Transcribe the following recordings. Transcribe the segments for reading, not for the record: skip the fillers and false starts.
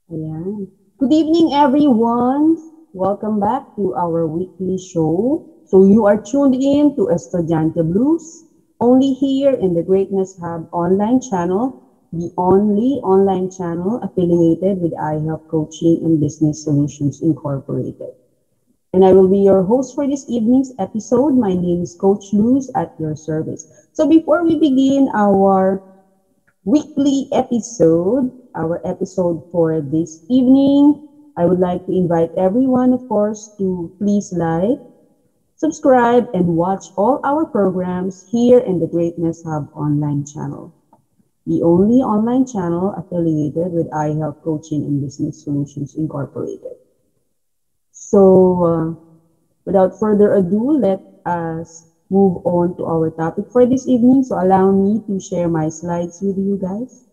Ayan. Good evening, everyone. Welcome back to our weekly show. So you are tuned in to Estudiante Blues, only here in the Greatness Hub online channel, the only online channel affiliated with iHelp Coaching and Business Solutions Incorporated. And I will be your host for this evening's episode. My name is Coach Luz at your service. So before we begin our weekly episode, our episode for this evening. I would like to invite everyone, of course, to please like, subscribe, and watch all our programs here in the Greatness Hub online channel, the only online channel affiliated with iHelp Coaching and Business Solutions Incorporated. So, without further ado, let us move on to our topic for this evening. So, allow me to share my slides with you guys.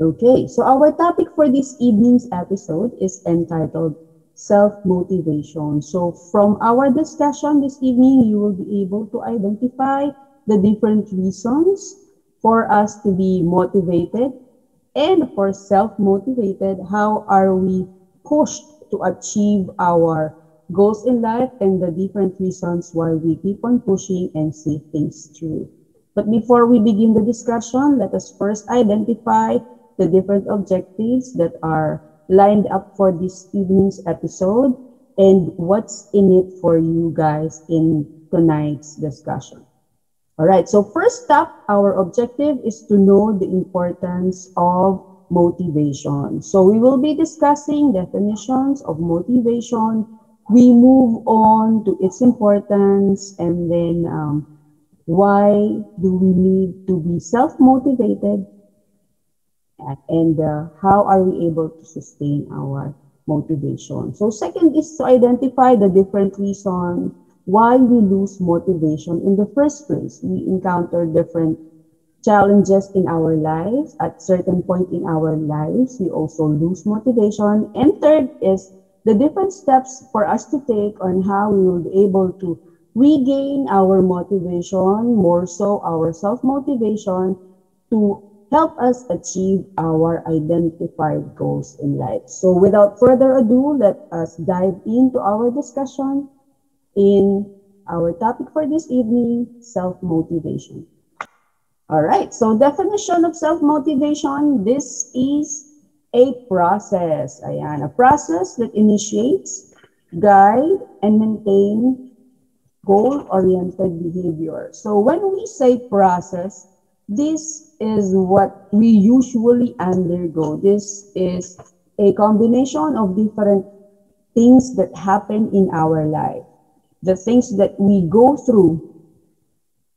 Okay, so our topic for this evening's episode is entitled Self-Motivation. So from our discussion this evening, you will be able to identify the different reasons for us to be motivated and for self-motivated, how are we pushed to achieve our goals in life and the different reasons why we keep on pushing and see things through. But before we begin the discussion, let us first identify the different objectives that are lined up for this evening's episode and what's in it for you guys in tonight's discussion. All right, so first up, our objective is to know the importance of motivation. So we will be discussing definitions of motivation. We move on to its importance and then why do we need to be self-motivated and how are we able to sustain our motivation. So second is to identify the different reasons why we lose motivation in the first place. We encounter different challenges in our lives. At certain point in our lives, we also lose motivation. And third is the different steps for us to take on how we will be able to regain our motivation, more so our self-motivation, to help us achieve our identified goals in life. So without further ado, let us dive into our discussion in our topic for this evening, self-motivation. All right, so definition of self-motivation, this is a process. Ayan, a process that initiates, guide, and maintain goal-oriented behavior. So when we say process, this is what we usually undergo. This is a combination of different things that happen in our life. The things that we go through,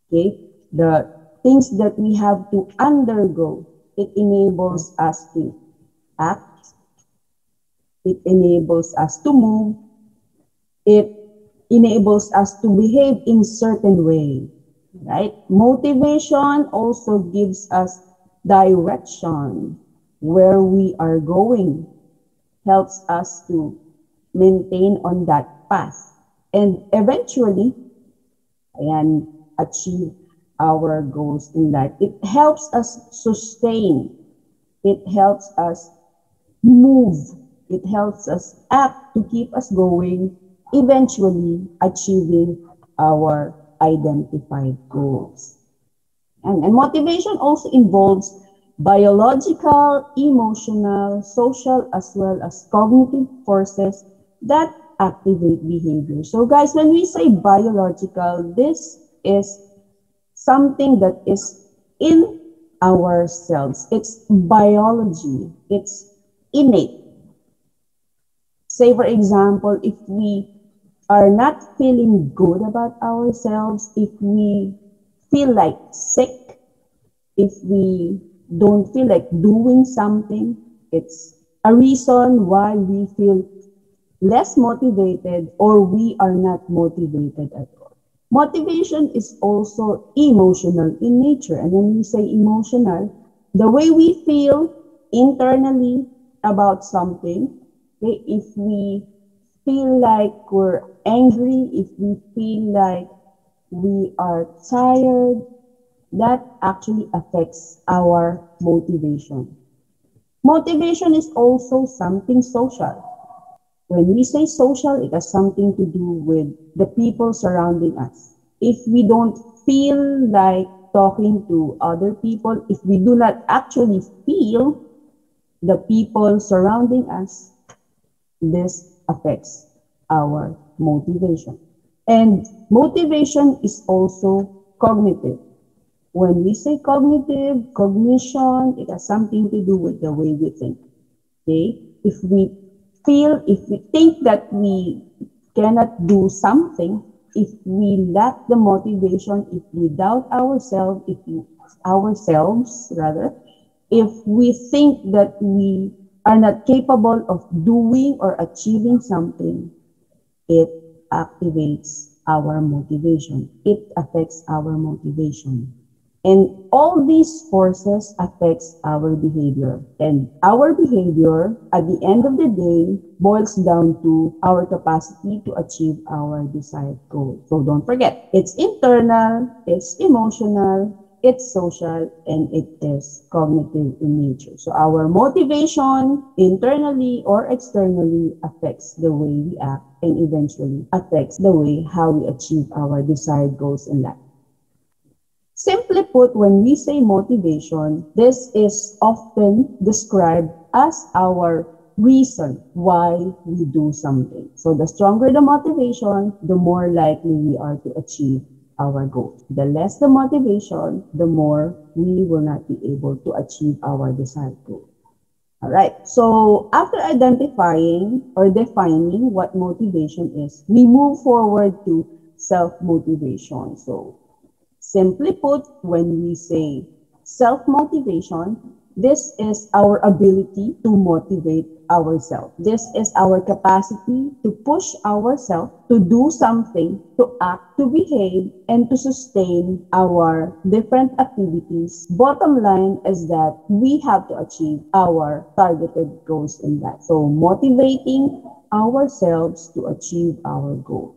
okay? The things that we have to undergo. It enables us to act. It enables us to move. It enables us to behave in certain way, right? Motivation also gives us direction where we are going, helps us to maintain on that path and eventually and achieve our goals in life. It helps us sustain. It helps us move. It helps us act to keep us going, eventually achieving our identified goals. And motivation also involves biological, emotional, social, as well as cognitive forces that activate behavior. So guys, when we say biological, this is something that is in ourselves. It's biology. It's innate. Say, for example, if we are not feeling good about ourselves, if we feel like sick, if we don't feel like doing something, it's a reason why we feel less motivated or we are not motivated at all. Motivation is also emotional in nature. And when we say emotional, the way we feel internally about something, okay, if we feel like we're angry, if we feel like we are tired, that actually affects our motivation. Motivation is also something social. When we say social, it has something to do with the people surrounding us. If we don't feel like talking to other people, if we do not actually feel the people surrounding us, this affects our motivation. And motivation is also cognitive. When we say cognitive, cognition, it has something to do with the way we think. Okay? If we think that we cannot do something, if we lack the motivation, if we doubt ourselves rather, if we think that we are not capable of doing or achieving something, it activates our motivation. It affects our motivation. And all these forces affects our behavior. And our behavior, at the end of the day, boils down to our capacity to achieve our desired goal. So don't forget, it's internal, it's emotional, it's social, and it is cognitive in nature. So our motivation, internally or externally, affects the way we act and eventually affects the way how we achieve our desired goals in life. Simply put, when we say motivation, this is often described as our reason why we do something. So the stronger the motivation, the more likely we are to achieve our goals. The less the motivation, the more we will not be able to achieve our desired goal. All right. So after identifying or defining what motivation is, we move forward to self-motivation. So simply put, when we say self-motivation, this is our ability to motivate ourselves. This is our capacity to push ourselves to do something, to act, to behave, and to sustain our different activities. Bottom line is that we have to achieve our targeted goals in that. So motivating ourselves to achieve our goal.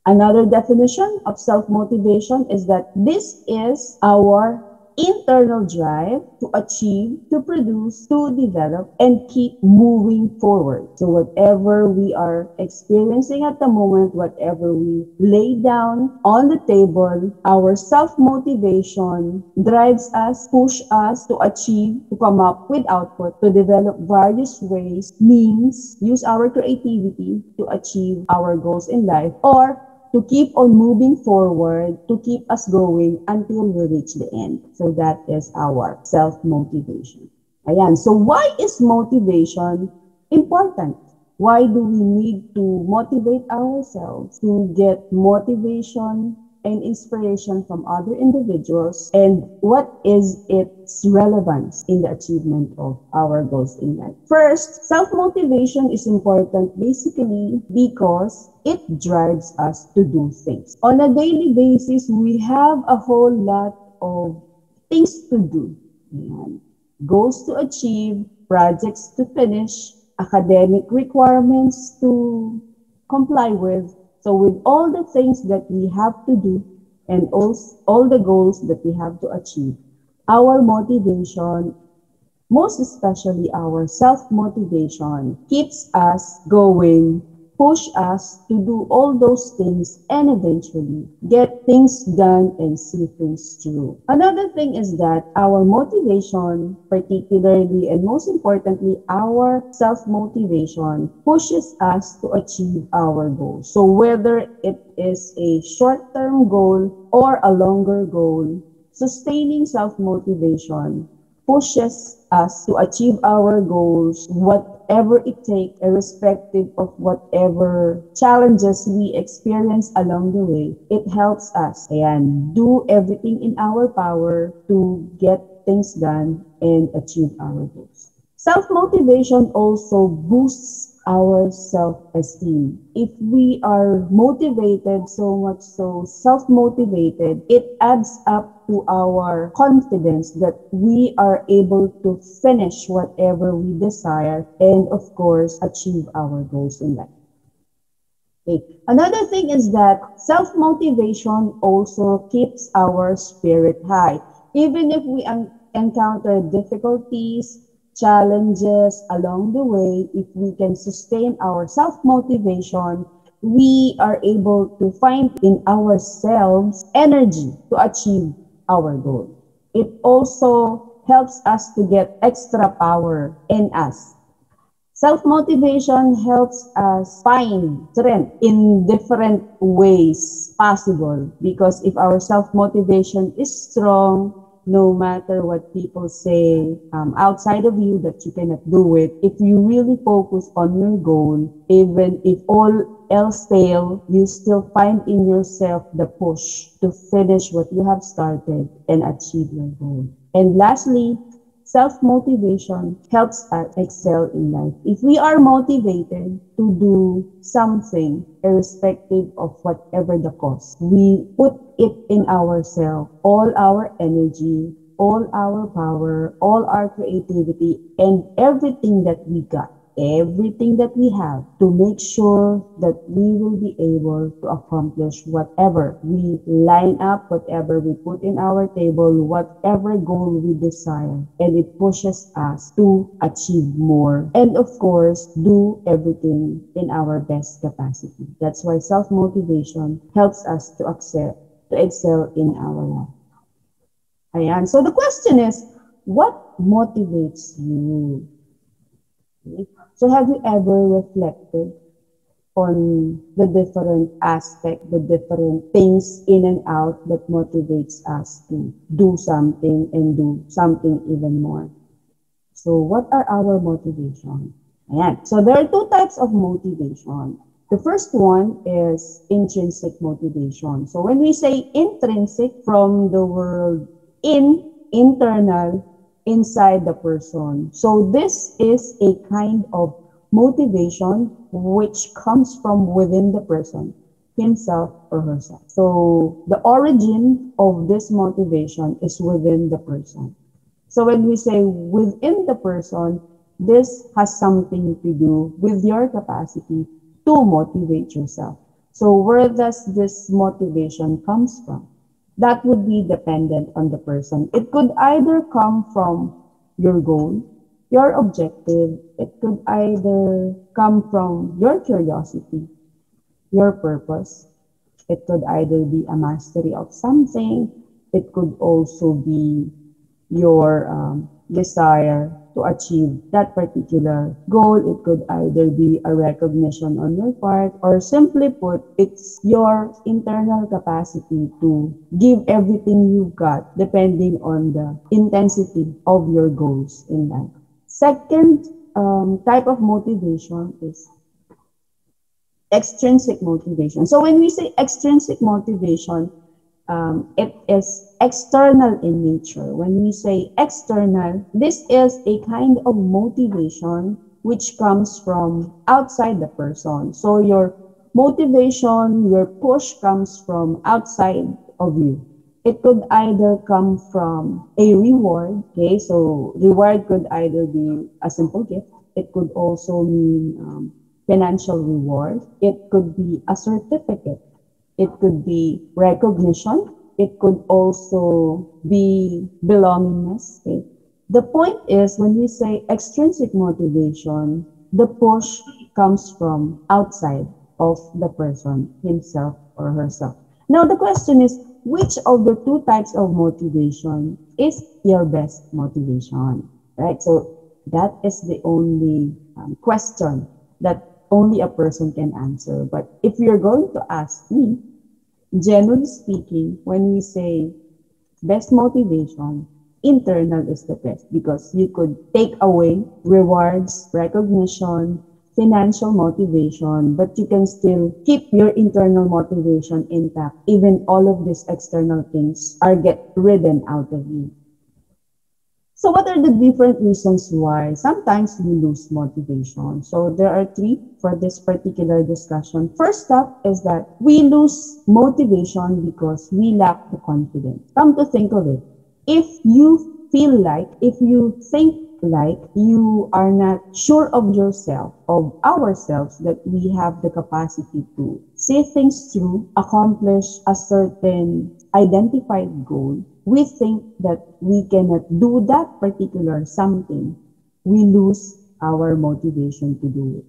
Another definition of self-motivation is that this is our internal drive to achieve, to produce, to develop, and keep moving forward. So whatever we are experiencing at the moment, whatever we lay down on the table, our self-motivation drives us, push us to achieve, to come up with output, to develop various ways, means, use our creativity to achieve our goals in life, or to keep on moving forward, to keep us going until we reach the end. So that is our self-motivation. Ayan. So why is motivation important? Why do we need to motivate ourselves to get motivation and inspiration from other individuals, and what is its relevance in the achievement of our goals in life? First, self-motivation is important basically because it drives us to do things. On a daily basis, we have a whole lot of things to do. Ayan. Goals to achieve, projects to finish, academic requirements to comply with. So with all the things that we have to do and all the goals that we have to achieve, our motivation, most especially our self-motivation, keeps us going, push us to do all those things and eventually get things done and see things through. Another thing is that our motivation, particularly and most importantly, our self-motivation pushes us to achieve our goals. So whether it is a short-term goal or a longer goal, sustaining self-motivation pushes us to achieve our goals, whatever it takes, irrespective of whatever challenges we experience along the way. It helps us, ayan, do everything in our power to get things done and achieve our goals. Self-motivation also boosts our self-esteem. If we are motivated, so much so self-motivated, it adds up to our confidence that we are able to finish whatever we desire and, of course, achieve our goals in life. Okay. Another thing is that self-motivation also keeps our spirit high. Even if we encounter difficulties, challenges along the way, if we can sustain our self-motivation, we are able to find in ourselves energy to achieve our goal. It also helps us to get extra power in us. Self-motivation helps us find strength in different ways possible, because if our self-motivation is strong, no matter what people say outside of you that you cannot do it, if you really focus on your goal, even if all else fail, you still find in yourself the push to finish what you have started and achieve your goal. And lastly, self-motivation helps us excel in life. If we are motivated to do something, irrespective of whatever the cost, we put it in ourselves, all our energy, all our power, all our creativity, and everything that we have to make sure that we will be able to accomplish whatever we line up, whatever we put in our table, whatever goal we desire. And it pushes us to achieve more. And of course, do everything in our best capacity. That's why self-motivation helps us to excel in our life. Ayan. So the question is, what motivates you? Okay. So have you ever reflected on the different aspect, the different things in and out that motivates us to do something and do something even more? So what are our motivation? Ayan. So there are two types of motivation. The first one is intrinsic motivation. So when we say intrinsic, from the word internal, inside the person. So this is a kind of motivation which comes from within the person, himself or herself. So the origin of this motivation is within the person. So when we say within the person, this has something to do with your capacity to motivate yourself. So where does this motivation comes from? That would be dependent on the person. It could either come from your goal, your objective. It could either come from your curiosity, your purpose. It could either be a mastery of something. It could also be your desire to achieve that particular goal. It could either be a recognition on your part, or simply put, it's your internal capacity to give everything you've got depending on the intensity of your goals in life. Second type of motivation is extrinsic motivation. So when we say extrinsic motivation, it is external in nature. When we say external, this is a kind of motivation which comes from outside the person. So your motivation, your push comes from outside of you. It could either come from a reward, okay? So reward could either be a simple gift. It could also mean financial reward. It could be a certificate. It could be recognition. It could also be belongingness. Okay? The point is, when we say extrinsic motivation, the push comes from outside of the person, himself or herself. Now, the question is, which of the two types of motivation is your best motivation? Right? So that is the only question that only a person can answer. But if you're going to ask me, generally speaking, when we say best motivation, internal is the best, because you could take away rewards, recognition, financial motivation, but you can still keep your internal motivation intact. Even all of these external things are get ridden out of you. So what are the different reasons why sometimes we lose motivation? So there are three for this particular discussion. First up is that we lose motivation because we lack the confidence. Come to think of it, if you feel like, if you think like you are not sure of yourself, of ourselves, that we have the capacity to see things through, accomplish a certain identified goal, we think that we cannot do that particular something, we lose our motivation to do it.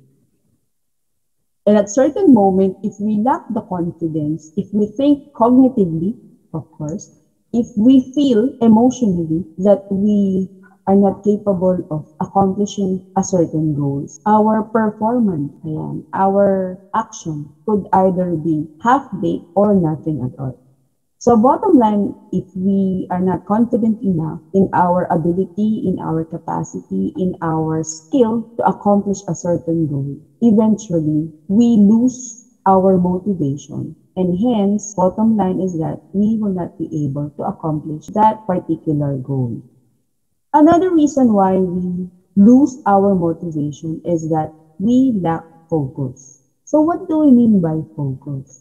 And at certain moment, if we lack the confidence, if we think cognitively, of course, if we feel emotionally that we are not capable of accomplishing a certain goals, our performance, ayan, our action could either be half-baked or nothing at all. So bottom line, if we are not confident enough in our ability, in our capacity, in our skill to accomplish a certain goal, eventually we lose our motivation. And hence, bottom line is that we will not be able to accomplish that particular goal. Another reason why we lose our motivation is that we lack focus. So what do we mean by focus?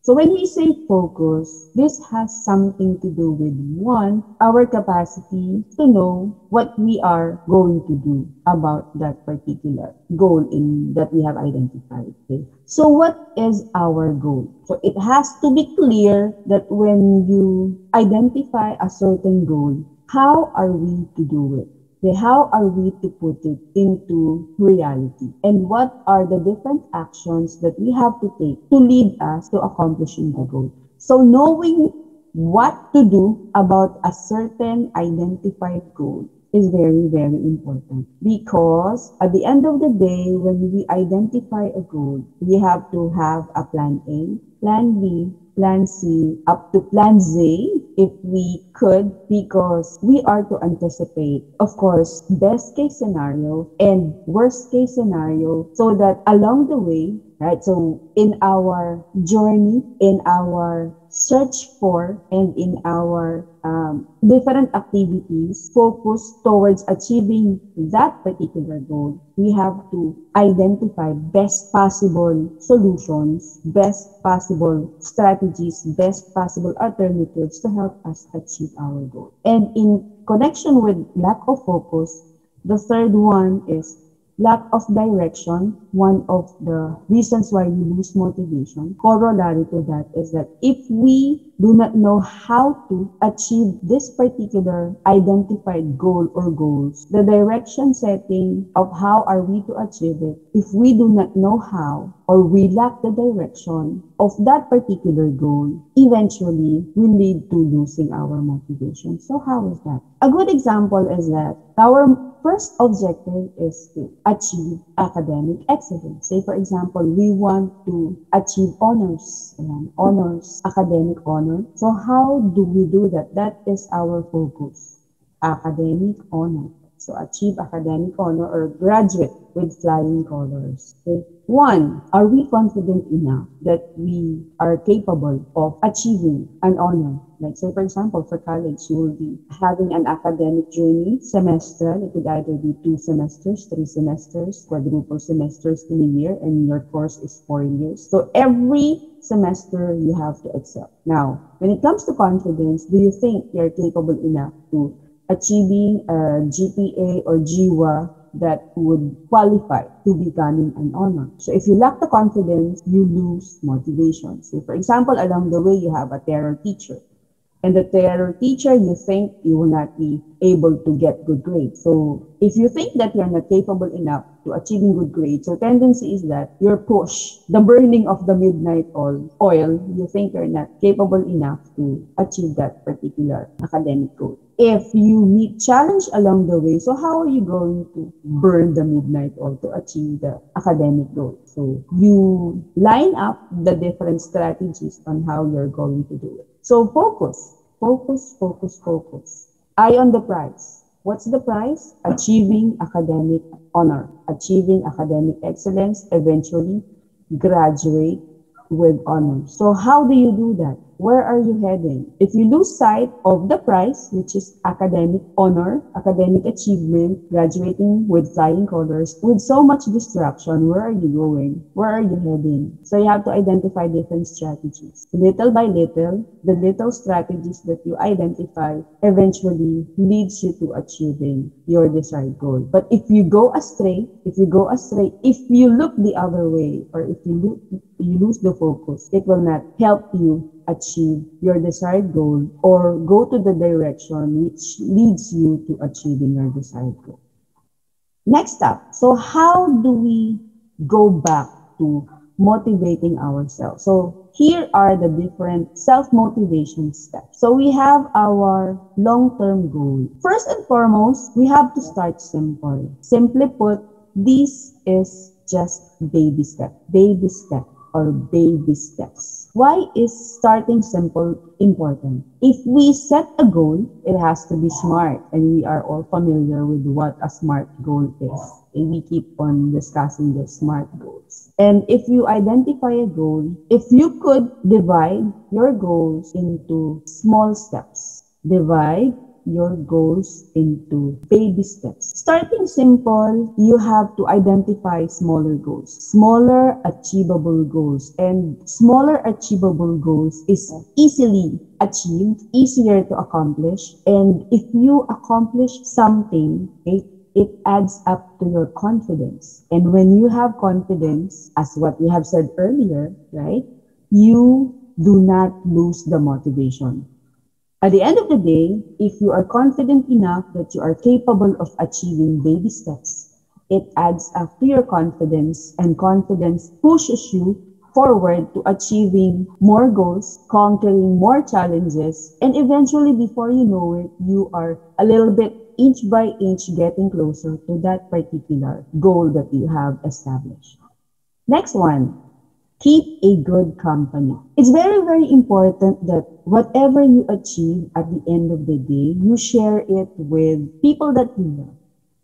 So when we say focus, this has something to do with one, our capacity to know what we are going to do about that particular goal that we have identified. Okay? So what is our goal? So it has to be clear that when you identify a certain goal, how are we to do it? Okay, how are we to put it into reality? And what are the different actions that we have to take to lead us to accomplishing the goal? So knowing what to do about a certain identified goal is very, very important because at the end of the day, when we identify a goal, we have to have a plan A, plan B, plan C, up to plan Z if we could, because we are to anticipate, of course, best case scenario and worst case scenario so that along the way, right, so in our journey, in our search for, and in our different activities focused towards achieving that particular goal, we have to identify best possible solutions, best possible strategies, best possible alternatives to help us achieve our goal. And in connection with lack of focus, the third one is lack of direction. One of the reasons why we lose motivation. Corollary to that is that if we do not know how to achieve this particular identified goal or goals, the direction setting of how are we to achieve it, if we do not know how or we lack the direction of that particular goal, eventually will lead to losing our motivation. So how is that? A good example is that our first objective is to achieve academic excellence. Say, for example, we want to achieve honors, and honors, academic honor. So how do we do that? That is our focus, academic honor. So achieve academic honor or graduate with flying colors. Okay? One, are we confident enough that we are capable of achieving an honor? Like say, for example, for college, you will be having an academic journey semester. It could either be 2 semesters, 3 semesters, quadruple semesters in a year, and your course is 4 years. So every semester you have to excel. Now, when it comes to confidence, do you think you're capable enough to achieving a GPA or GWA that would qualify to becoming an honor? So if you lack the confidence, you lose motivation. So for example, along the way, you have a terror teacher. And the terror teacher, you think you will not be able to get good grades. So if you think that you're not capable enough to achieving good grades, so tendency is that you're pushed, the burning of the midnight oil, you think you're not capable enough to achieve that particular academic goal. If you meet challenge along the way, so how are you going to burn the midnight oil to achieve the academic goal? So you line up the different strategies on how you're going to do it. So focus, focus, focus, focus. Eye on the prize. What's the prize? Achieving academic honor, achieving academic excellence, eventually graduate with honor. So how do you do that? Where are you heading? If you lose sight of the prize, which is academic honor, academic achievement, graduating with flying colors, with so much distraction, where are you going? Where are you heading? So you have to identify different strategies. Little by little, the little strategies that you identify eventually leads you to achieving your desired goal. But if you go astray, if you look the other way, or if you lose the focus, it will not help you achieve your desired goal or go to the direction which leads you to achieving your desired goal. Next up, so how do we go back to motivating ourselves? So here are the different self-motivation steps. So we have our long-term goal. First and foremost, we have to start simple. Simply put, this is just baby step or baby steps. Why is starting simple important? If we set a goal, it has to be smart, and we are all familiar with what a smart goal is. And we keep on discussing the smart goals. And if you identify a goal, if you could divide your goals into small steps, divide your goals into baby steps. Starting simple, you have to identify smaller goals, smaller achievable goals. And smaller achievable goals is easily achieved, easier to accomplish. And if you accomplish something, okay, it adds up to your confidence. And when you have confidence, as what we have said earlier, right, you do not lose the motivation. At the end of the day, if you are confident enough that you are capable of achieving baby steps, it adds up to your confidence, and confidence pushes you forward to achieving more goals, conquering more challenges, and eventually, before you know it, you are a little bit inch by inch getting closer to that particular goal that you have established. Next one, keep a good company. It's very, very important that whatever you achieve at the end of the day, you share it with people that you love.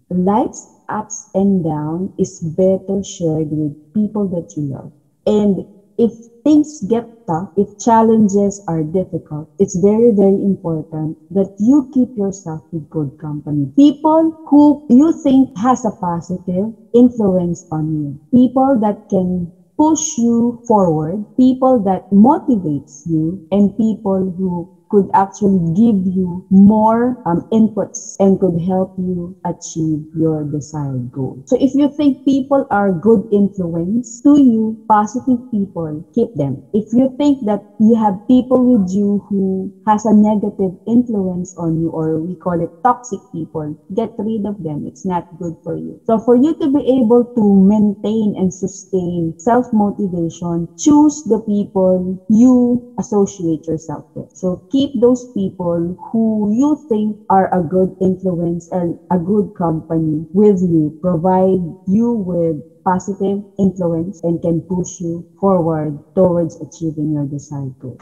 Life's ups and downs is better shared with people that you love. And if things get tough, if challenges are difficult, it's very, very important that you keep yourself with good company. People who you think has a positive influence on you. People that can push you forward, people that motivates you, and people who could actually give you more inputs and could help you achieve your desired goal. So if you think people are good influence to you, positive people, keep them. If you think that you have people with you who has a negative influence on you, or we call it toxic people, get rid of them. It's not good for you. So for you to be able to maintain and sustain self-motivation, choose the people you associate yourself with. So keep those people who you think are a good influence and a good company with you, provide you with positive influence and can push you forward towards achieving your desired goal.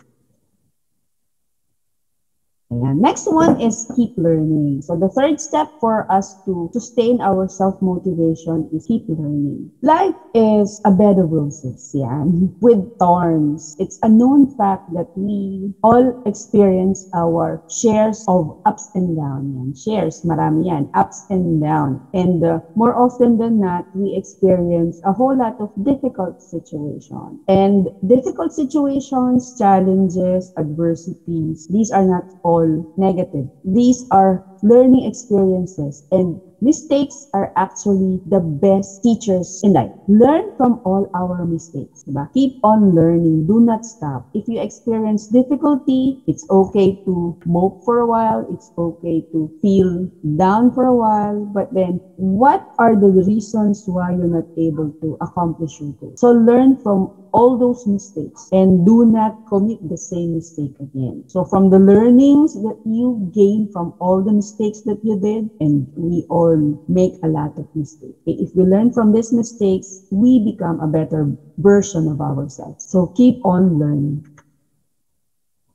And next one is keep learning. So the third step for us to sustain our self-motivation is keep learning. Life is a bed of roses, yeah, with thorns. It's a known fact that we all experience our shares of ups and downs. Yan. Shares, marami yan, ups and downs. And more often than not, we experience a whole lot of difficult situations. And difficult situations, challenges, adversities, these are not all negative. These are learning experiences, and mistakes are actually the best teachers in life. Learn from all our mistakes. Diba? Keep on learning. Do not stop. If you experience difficulty, it's okay to mope for a while. It's okay to feel down for a while. But then, what are the reasons why you're not able to accomplish your goal? So learn from all those mistakes and do not commit the same mistake again. So from the learnings that you gain from all the mistakes that you did, and we all make a lot of mistakes. If we learn from these mistakes, we become a better version of ourselves. So keep on learning.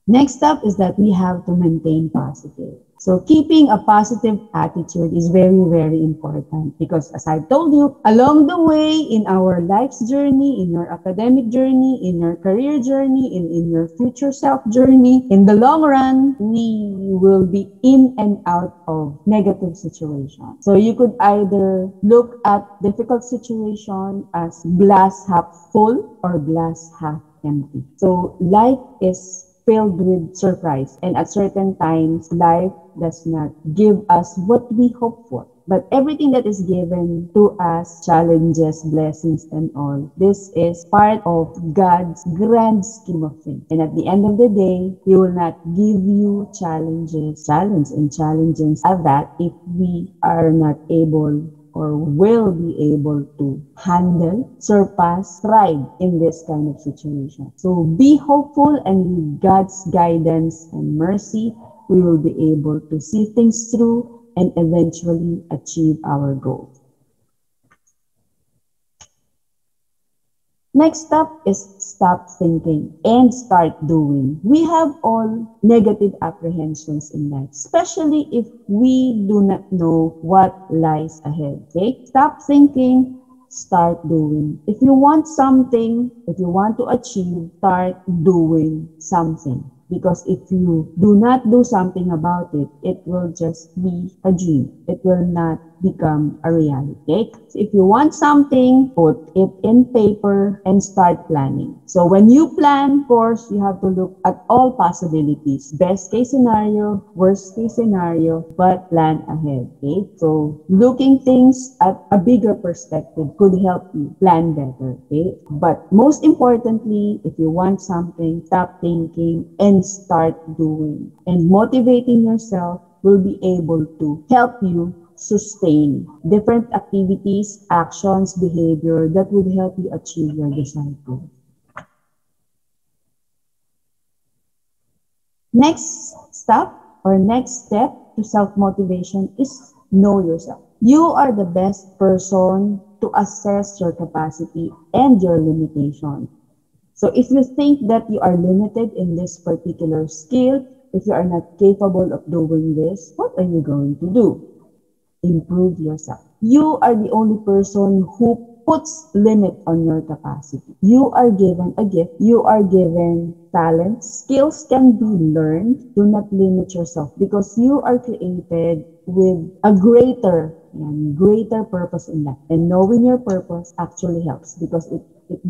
Next up is that we have to maintain positive. So keeping a positive attitude is very, very important because as I told you, along the way in our life's journey, in your academic journey, in your career journey, in your future self journey, in the long run, we will be in and out of negative situations. So you could either look at difficult situation as glass half full or glass half empty. So life is filled with surprise. And at certain times, life does not give us what we hope for. But everything that is given to us, challenges, blessings, and all, this is part of God's grand scheme of things. And at the end of the day, He will not give you challenges, challenge and challenges of that if we are not able or will be able to handle, surpass, thrive in this kind of situation. So be hopeful, and with God's guidance and mercy, we will be able to see things through and eventually achieve our goal. Next up is stop thinking and start doing. We have all negative apprehensions in life, especially if we do not know what lies ahead. Okay? Stop thinking, start doing. If you want something, if you want to achieve, start doing something. Because if you do not do something about it, it will just be a dream. It will not become a reality. So if you want something, put it in paper and start planning. So when you plan, of course, you have to look at all possibilities. Best case scenario, worst case scenario, but plan ahead. Okay? So looking things at a bigger perspective could help you plan better. Okay? But most importantly, if you want something, stop thinking and start doing. And motivating yourself will be able to help you sustain different activities, actions, behavior that would help you achieve your desired goal. Next step to self-motivation is know yourself. You are the best person to assess your capacity and your limitation. So if you think that you are limited in this particular skill, if you are not capable of doing this, what are you going to do? Improve yourself. You are the only person who puts limit on your capacity. You are given a gift. You are given talent. Skills can be learned. Do not limit yourself because you are created with a greater purpose in life. And knowing your purpose actually helps because it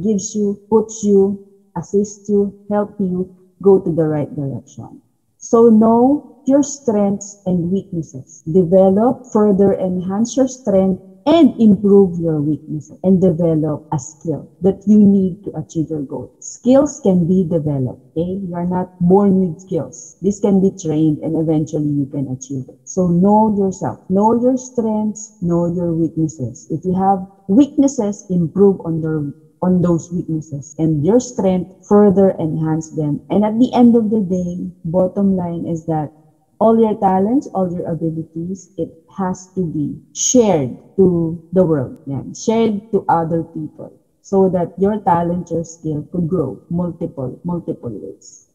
gives you, puts you, assists you, help you go to the right direction. So know your strengths and weaknesses. Develop, further enhance your strength and improve your weaknesses and develop a skill that you need to achieve your goal. Skills can be developed, okay? You are not born with skills. This can be trained and eventually you can achieve it. So know yourself, know your strengths, know your weaknesses. If you have weaknesses, improve on those weaknesses and your strength, further enhance them. And at the end of the day, bottom line is that all your talents, all your abilities, it has to be shared to the world, shared to other people so that your talent, your skill could grow multiple ways.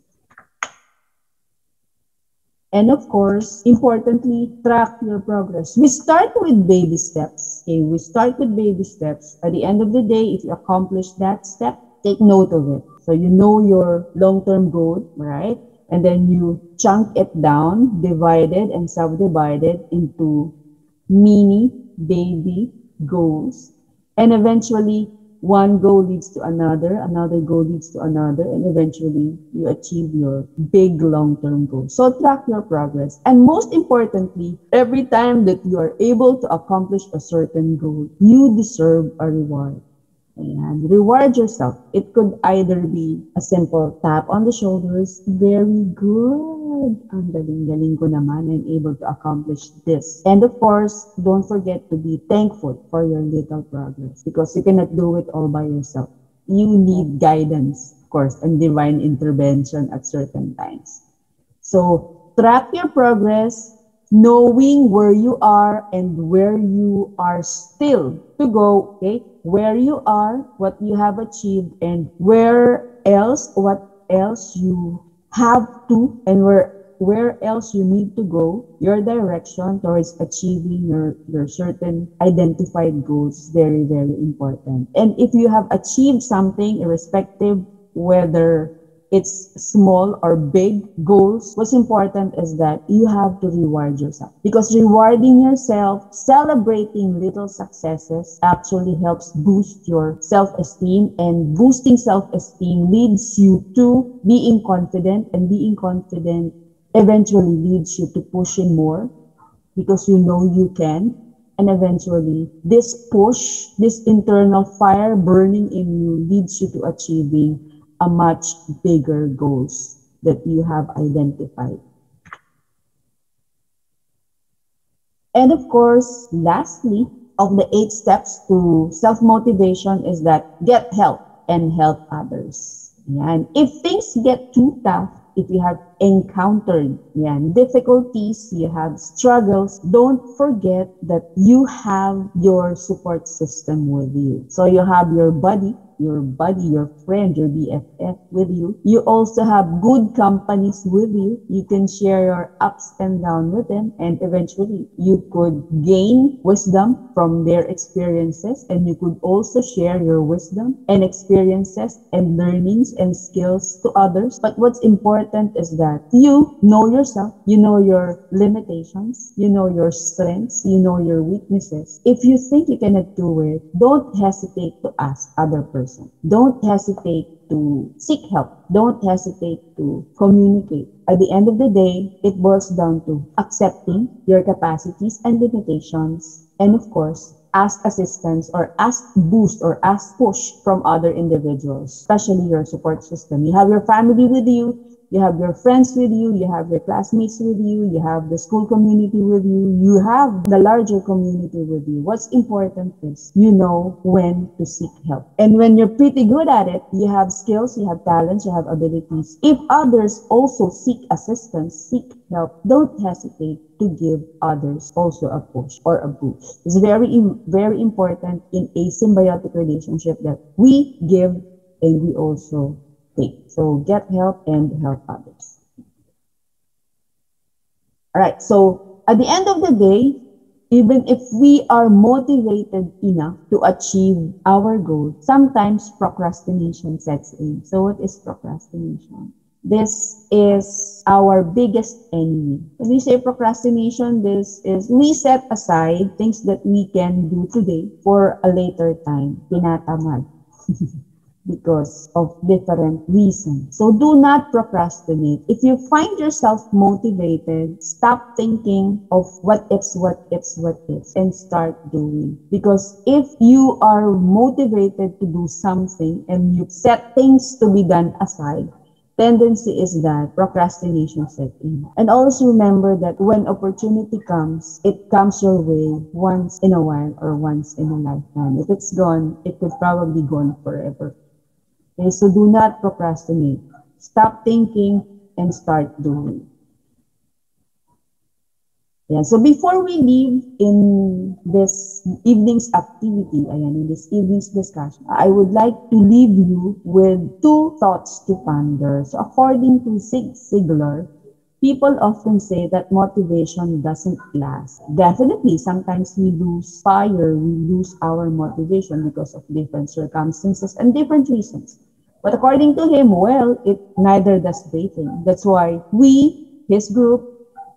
And of course, importantly, track your progress. We start with baby steps. Okay, we start with baby steps. At the end of the day, if you accomplish that step, take note of it. So you know your long-term goal, right? And then you chunk it down, divided and subdivided into mini baby goals. And eventually, one goal leads to another goal leads to another, and eventually you achieve your big long-term goal. So track your progress. And most importantly, every time that you are able to accomplish a certain goal, you deserve a reward. And reward yourself. It could either be a simple tap on the shoulders, very good, ang galing-galing ko naman, I'm able to accomplish this. And of course, don't forget to be thankful for your little progress because you cannot do it all by yourself. You need guidance, of course, and divine intervention at certain times. So track your progress, knowing where you are and where you are still to go, okay? Where you are, what you have achieved, and what else you have to, and where else you need to go, your direction towards achieving your certain identified goals, very, very important. And if you have achieved something, irrespective whether it's small or big goals, what's important is that you have to reward yourself. Because rewarding yourself, celebrating little successes actually helps boost your self-esteem, and boosting self-esteem leads you to being confident, and being confident eventually leads you to pushing more because you know you can. And eventually, this push, this internal fire burning in you leads you to achieving a much bigger goals that you have identified. And of course, lastly, of the 8 steps to self-motivation is that get help and help others. And if things get too tough, if you have encountered difficulties, you have struggles, don't forget that you have your support system with you. So you have your buddy, your friend, your BFF with you. You also have good companies with you. You can share your ups and downs with them, and eventually you could gain wisdom from their experiences, and you could also share your wisdom and experiences and learnings and skills to others. But what's important is that you know yourself, you know your limitations, you know your strengths, you know your weaknesses. If you think you cannot do it, don't hesitate to ask other person. Don't hesitate to seek help. Don't hesitate to communicate. At the end of the day, it boils down to accepting your capacities and limitations, and of course, ask assistance or ask boost or ask push from other individuals, especially your support system. You have your family with you have your friends with you have your classmates with you have the school community with you have the larger community with you. What's important is you know when to seek help. And when you're pretty good at it, you have skills, you have talents, you have abilities. If others also seek assistance, seek help, don't hesitate to give others also a push or a boost. It's very important in a symbiotic relationship that we give and we also take. So get help and help others. All right. So at the end of the day, even if we are motivated enough to achieve our goal, sometimes procrastination sets in. So what is procrastination? This is our biggest enemy. When we say procrastination, this is we set aside things that we can do today for a later time. Tinatamad. Because of different reasons. So do not procrastinate. If you find yourself motivated, stop thinking of what ifs, and start doing. Because if you are motivated to do something and you set things to be done aside, tendency is that procrastination set in. And always remember that when opportunity comes, it comes your way once in a while or once in a lifetime. If it's gone, it could probably gone forever. Okay, so do not procrastinate. Stop thinking and start doing. Yeah, so before we leave in this evening's activity, in this evening's discussion, I would like to leave you with 2 thoughts to ponder. So according to Zig Ziglar, people often say that motivation doesn't last. Definitely, sometimes we lose fire, we lose our motivation because of different circumstances and different reasons. But according to him, well, it neither does dating. That's why we, his group,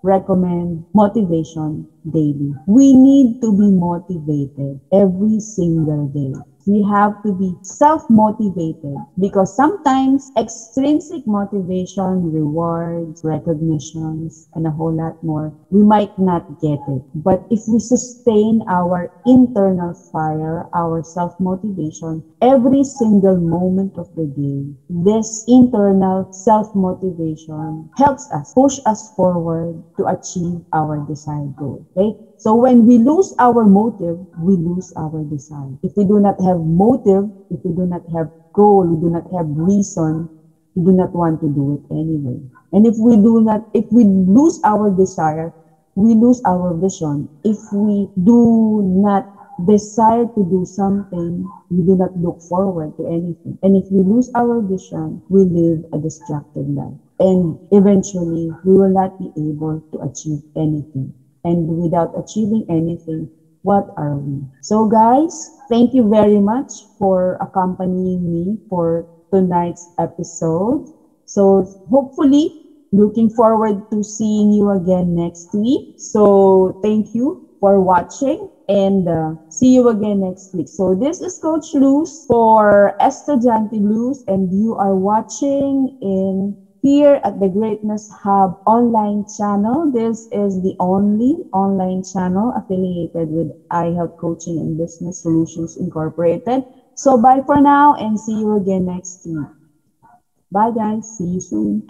recommend motivation daily. We need to be motivated every single day. We have to be self-motivated because sometimes extrinsic motivation, rewards, recognitions, and a whole lot more, we might not get it. But if we sustain our internal fire, our self-motivation, every single moment of the day, this internal self-motivation helps us, push us forward to achieve our desired goal. Okay? So when we lose our motive, we lose our desire. If we do not have motive, if we do not have goal, we do not have reason, we do not want to do it anyway. And if we lose our desire, we lose our vision. If we do not desire to do something, we do not look forward to anything. And if we lose our vision, we live a distracted life. And eventually, we will not be able to achieve anything. And without achieving anything, what are we? So guys, thank you very much for accompanying me for tonight's episode. So hopefully, looking forward to seeing you again next week. So thank you for watching and see you again next week. So this is Coach Luz for Estudiante Blues, and you are watching in here at the Greatness Hub online channel. This is the only online channel affiliated with iHelp Coaching and Business Solutions Incorporated. So bye for now and see you again next week. Bye guys. See you soon.